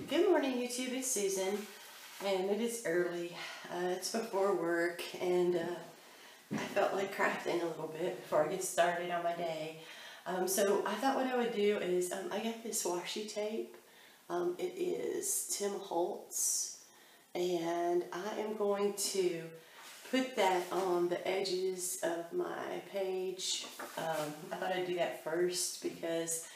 Good morning, YouTube. It's Susan, and it is early. It's before work, and I felt like crafting a little bit before I get started on my day. So I thought what I would do is I got this washi tape. It is Tim Holtz, and I am going to put that on the edges of my page. I thought I'd do that first because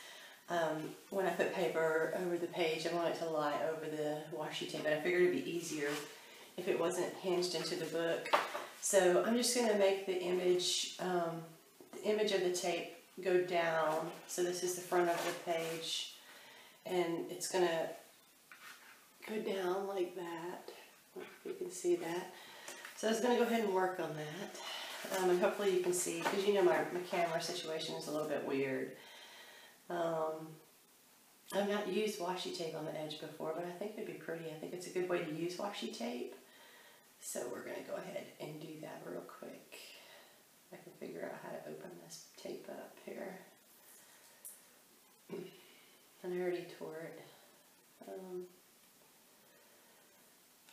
when I put paper over the page, I want it to lie over the washi tape, and I figured it'd be easier if it wasn't hinged into the book. So I'm just going to make the image of the tape go down. So this is the front of the page, and it's going to go down like that. If you can see that. So I was going to go ahead and work on that, and hopefully you can see, because you know my camera situation is a little bit weird. I've not used washi tape on the edge before, but I think it'd be pretty. I think it's a good way to use washi tape. So we're going to go ahead and do that real quick. I can figure out how to open this tape up here. And I already tore it.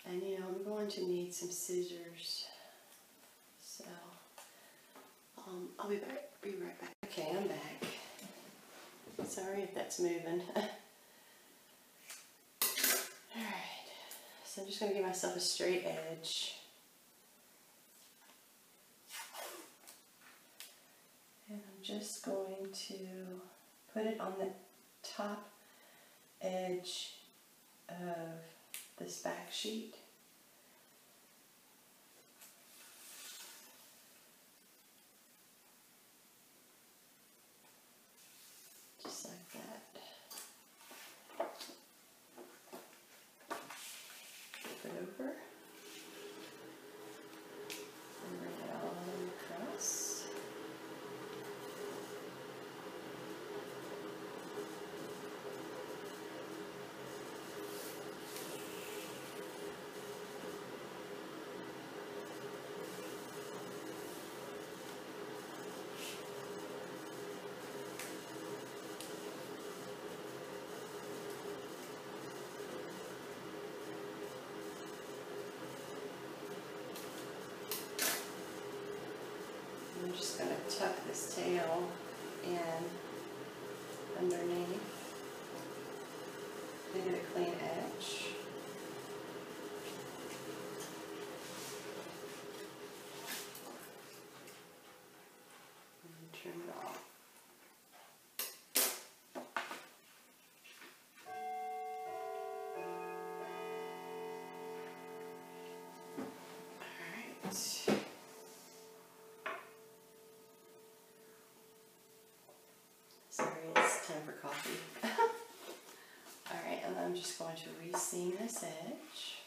And you know, I'm going to need some scissors. So I'll be right back. Okay, I'm back. Sorry if that's moving. Alright, so I'm just going to give myself a straight edge. And I'm just going to put it on the top edge of this back sheet. Just like that. Flip it over. And bring it all the way across. I'm just going to tuck this tail in underneath to get a clean edge. And trim it off. Alright. Sorry, it's time for coffee. Alright, and I'm just going to re-seam this edge.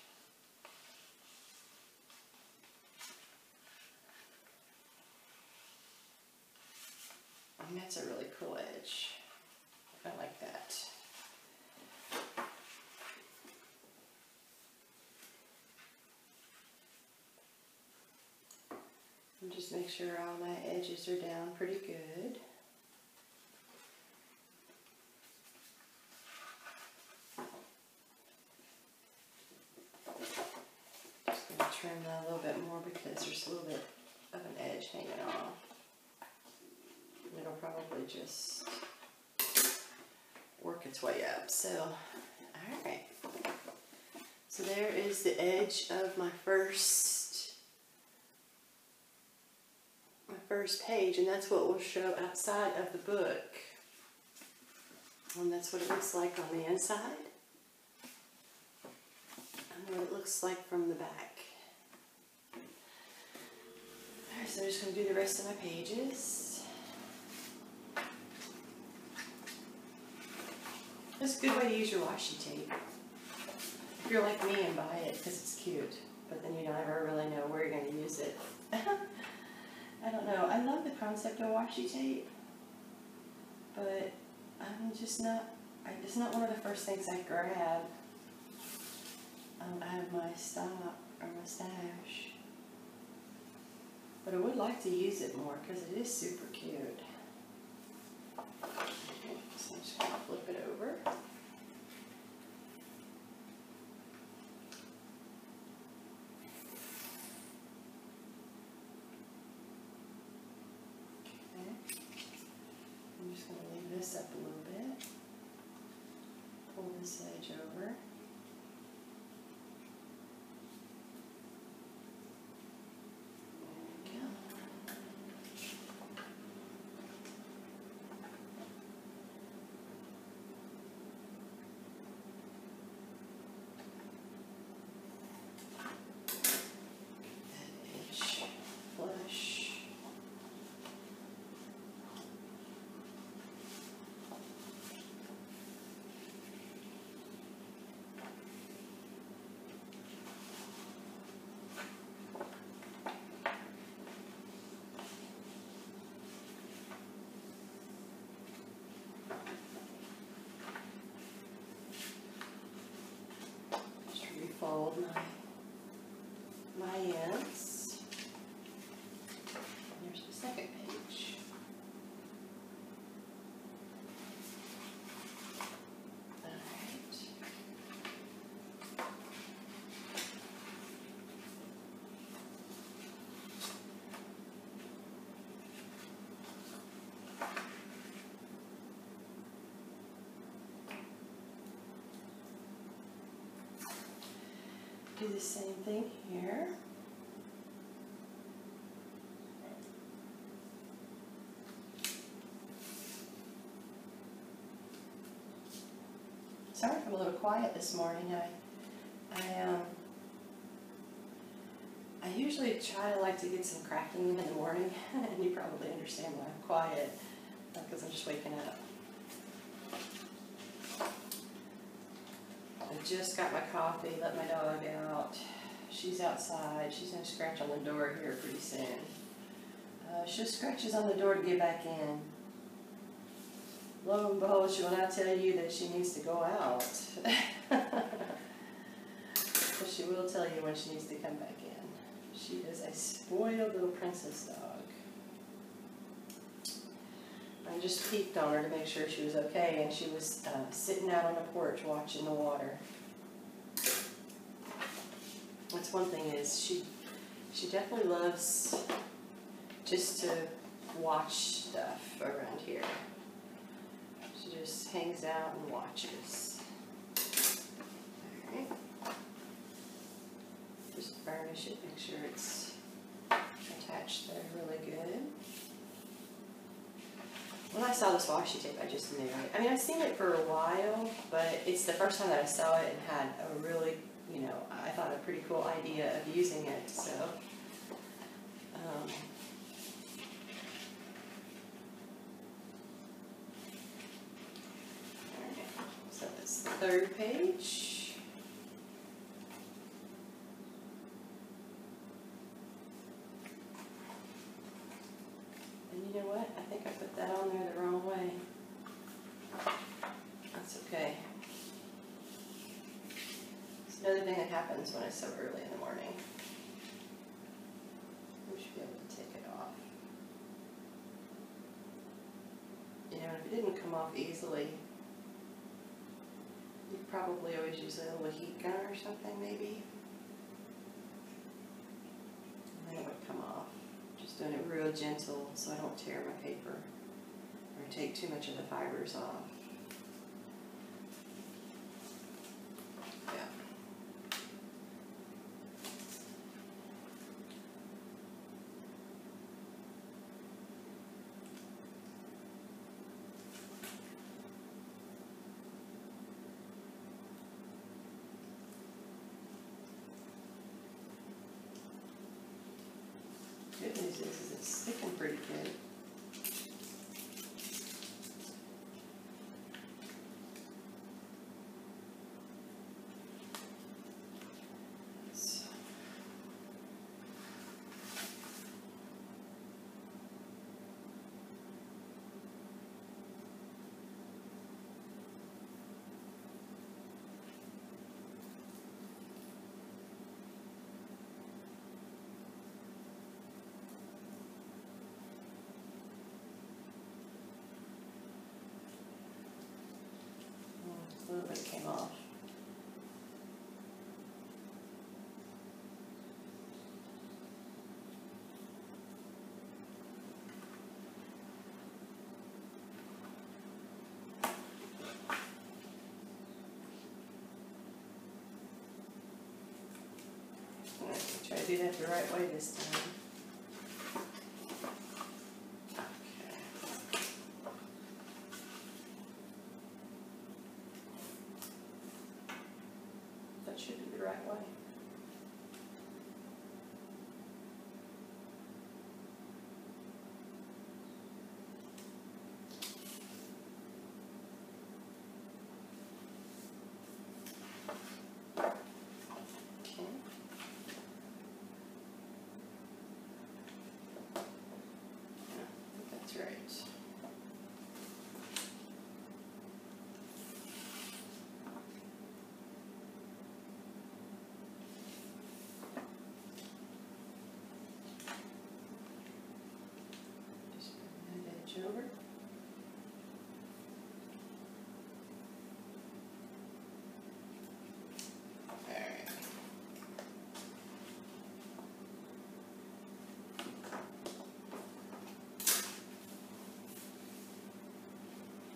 And that's a really cool edge. I like that. And just make sure all my edges are down pretty good. Trim that a little bit more because there's a little bit of an edge hanging off. It'll probably just work its way up. So, alright. So there is the edge of my first page, and that's what will show outside of the book. And that's what it looks like on the inside. And what it looks like from the back. So I'm just going to do the rest of my pages. It's a good way to use your washi tape. If you're like me and buy it because it's cute, but then you never really know where you're going to use it. I don't know. I love the concept of washi tape, but it's not one of the first things I grab out of my stock or my stash. But I would like to use it more because it is super cute. Okay, so I'm just going to flip it over. this up a little bit. Pull this edge over. Fold my ends. There's the second page. All right. Do the same thing here. Sorry if I'm a little quiet this morning. I usually try to like to get some crafting in the morning, and you probably understand why I'm quiet, because I'm just waking up. I just got my coffee, let my dog out. She's outside. She's going to scratch on the door here pretty soon. She scratches on the door to get back in. Lo and behold, she will now tell you that she needs to go out. But she will tell you when she needs to come back in. She is a spoiled little princess dog. I just peeked on her to make sure she was okay, and she was sitting out on the porch watching the water. That's one thing, is she definitely loves just to watch stuff around here. She just hangs out and watches. Alright. Just burnish it, make sure it's attached there really good. When I saw this washi tape, I just knew it. I mean, I've seen it for a while, but it's the first time that I saw it and had a really, I thought a pretty cool idea of using it, so. Alright, so that's the third page. And you know what? I think I put that on there the wrong way. That's okay. It's another thing that happens when it's so early in the morning. We should be able to take it off. If it didn't come off easily, you'd probably always use a little heat gun or something, maybe. And then it would come off. Just doing it real gentle so I don't tear my paper or take too much of the fibers off. Yeah. Good news is it's sticking pretty good. I'm going to try to do that the right way this time. That should be the right way. Right. Just bring that edge over.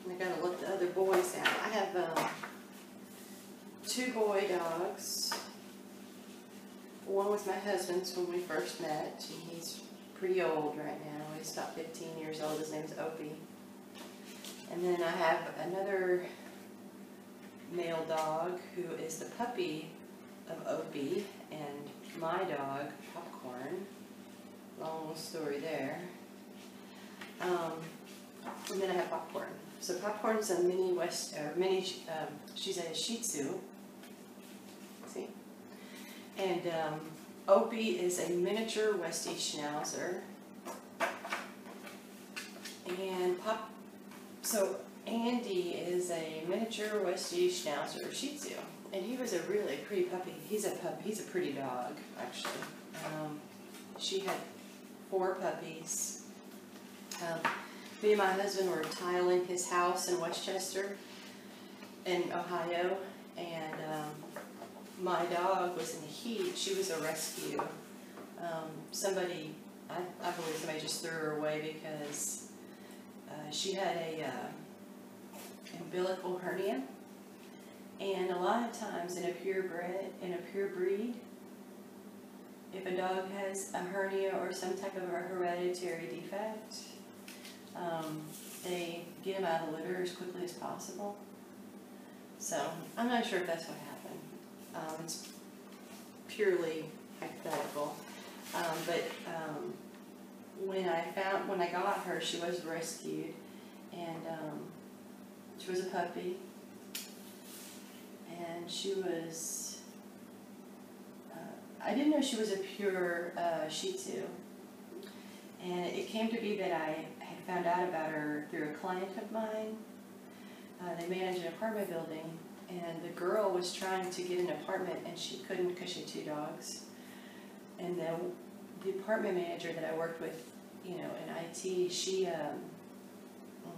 I gotta let the other boys out. I have 2 boy dogs. One was my husband's when we first met. He's pretty old right now. He's about 15 years old. His name's Opie. And then I have another male dog who is the puppy of Opie and my dog, Popcorn. Long story there. And then I have Popcorn. So Popcorn's a she's a Shih Tzu. See? And Opie is a miniature Westie Schnauzer. And so Andy is a miniature Westie Schnauzer Shih Tzu. And he was a really pretty puppy. He's a pretty dog, actually. She had 4 puppies. Me and my husband were tiling his house in Westchester, in Ohio, and my dog was in the heat. She was a rescue. I believe somebody just threw her away because she had a umbilical hernia, and a lot of times in a pure breed, if a dog has a hernia or some type of a hereditary defect, they get them out of the litter as quickly as possible. So I'm not sure if that's what happened. It's purely hypothetical. But when I got her, she was rescued, and she was a puppy, and she was. I didn't know she was a pure Shih Tzu, and it came to be that I had found out about her through a client of mine. They manage an apartment building, and the girl was trying to get an apartment, and she couldn't because she had 2 dogs. And the apartment manager that I worked with, in IT, she,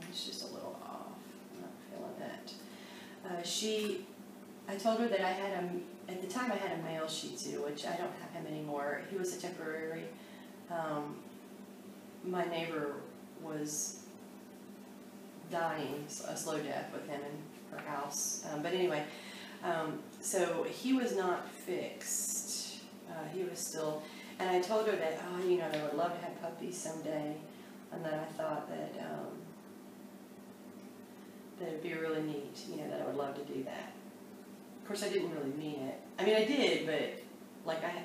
it's just a little off. I'm not feeling that. I told her that I had at the time I had a male Shih Tzu, which I don't have him anymore. He was a temporary. My neighbor was dying a slow death with him in her house. But anyway, so he was not fixed. He was still, and I told her that, I would love to have puppies someday, and then I thought that that it'd be really neat, that I would love to do that. Of course, I didn't really mean it. I mean, I did, but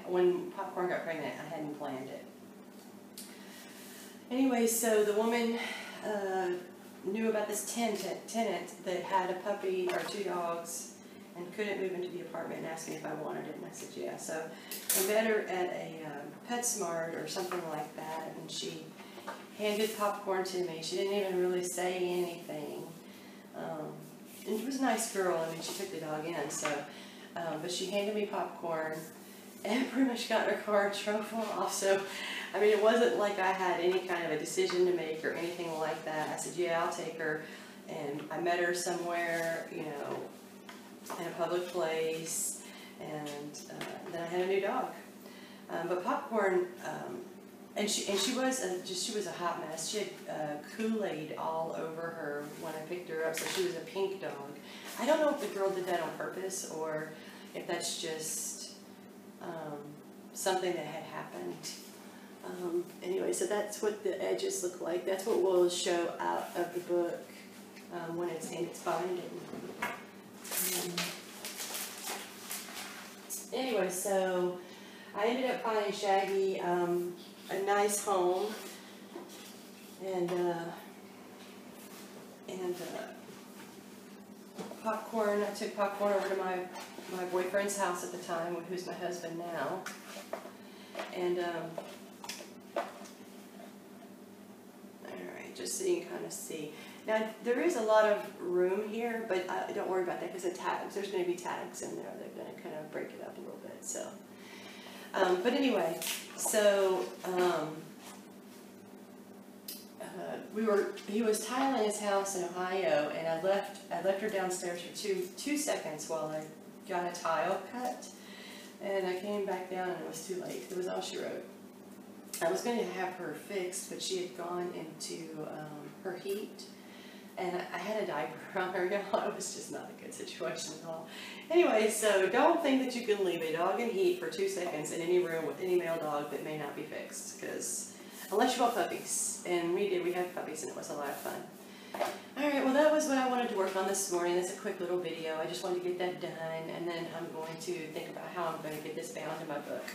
when Popcorn got pregnant, I hadn't planned it. Anyway, so the woman knew about this tenant that had a puppy or 2 dogs and couldn't move into the apartment, and asked me if I wanted it, and I said yeah. So I met her at a PetSmart or something like that, and she handed Popcorn to me. She didn't even really say anything. And she was a nice girl. I mean, she took the dog in, so, but she handed me Popcorn, and pretty much got in her car and drove off. So, I mean, it wasn't like I had any kind of a decision to make or anything like that. I said, yeah, I'll take her. And I met her somewhere, in a public place, and then I had a new dog. But Popcorn, and she was a hot mess. She had Kool-Aid all over her when I picked her up, so she was a pink dog. I don't know if the girl did that on purpose or if that's just something that had happened. Anyway, so that's what the edges look like. That's what will show out of the book when it's in its binding. Anyway, so I ended up finding Shaggy a nice home, and popcorn. I took popcorn over to my boyfriend's house at the time, who's my husband now, and alright, just so you can kind of see. Now, there is a lot of room here, but don't worry about that because the tags, there's going to be tags in there. They're going to kind of break it up a little bit. So, but anyway, so he was tiling his house in Ohio, and I left her downstairs for two seconds while I got a tile cut, and I came back down and it was too late. It was all she wrote. I was going to have her fixed, but she had gone into her heat. And I had a diaper on her, y'all. It was just not a good situation at all. Anyway, so don't think that you can leave a dog in heat for 2 seconds in any room with any male dog that may not be fixed. Because, unless you want puppies. And we did, we had puppies and it was a lot of fun. Alright, well that was what I wanted to work on this morning. That's a quick little video. I just wanted to get that done. And then I'm going to think about how I'm going to get this bound in my book.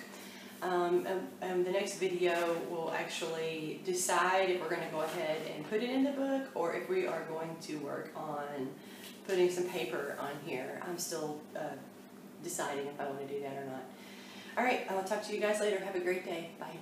The next video will actually decide if we're going to go ahead and put it in the book or if we are going to work on putting some paper on here. I'm still deciding if I want to do that or not. Alright, I'll talk to you guys later. Have a great day. Bye.